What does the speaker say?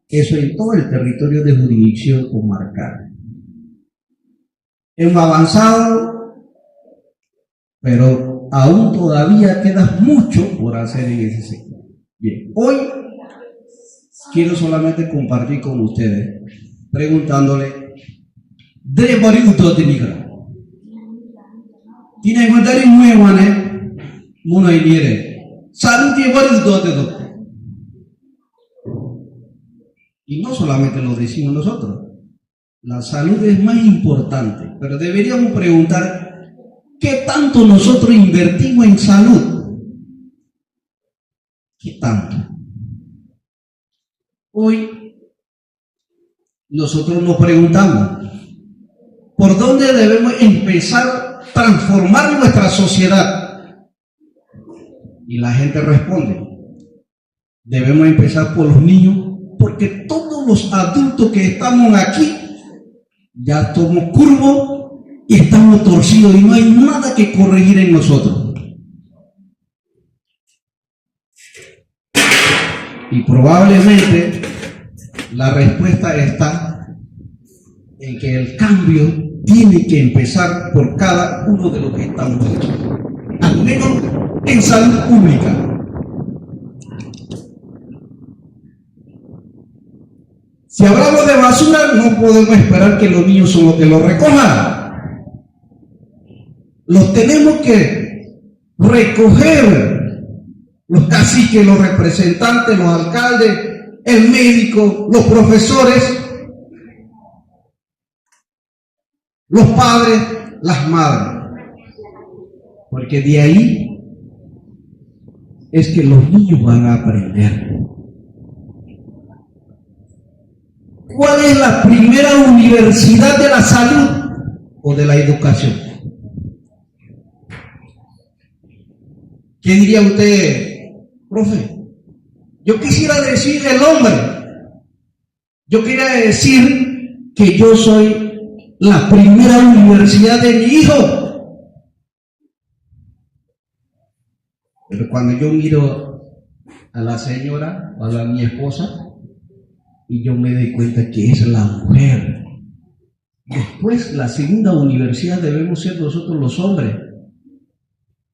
Eso en todo el territorio de jurisdicción comarcal. Hemos avanzado, pero aún todavía queda mucho por hacer en ese sector. Bien, hoy quiero solamente compartir con ustedes, preguntándole, ¿de bari uto de migra? Tiene que mandar en muevane, muno y niere. Salud que bari uto de doctor. Y no solamente lo decimos nosotros. La salud es más importante, pero deberíamos preguntar ¿qué tanto nosotros invertimos en salud? ¿Qué tanto? Hoy nosotros nos preguntamos ¿por dónde debemos empezar a transformar nuestra sociedad? Y la gente responde, debemos empezar por los niños, porque todos los adultos que estamos aquí ya estamos curvos y estamos torcidos y no hay nada que corregir en nosotros. Y probablemente la respuesta está en que el cambio tiene que empezar por cada uno de los que estamos aquí, al menos en salud pública. Si hablamos de basura, no podemos esperar que los niños son los que lo recojan. Los tenemos que recoger los caciques, los representantes, los alcaldes, el médico, los profesores, los padres, las madres. Porque de ahí es que los niños van a aprender. ¿Cuál es la primera universidad de la salud o de la educación? ¿Qué diría usted, profe? Yo quisiera decir el hombre. Yo quería decir que yo soy la primera universidad de mi hijo. Pero cuando yo miro a la señora o a mi esposa, y yo me doy cuenta que es la mujer. Después, la segunda universidad debemos ser nosotros los hombres.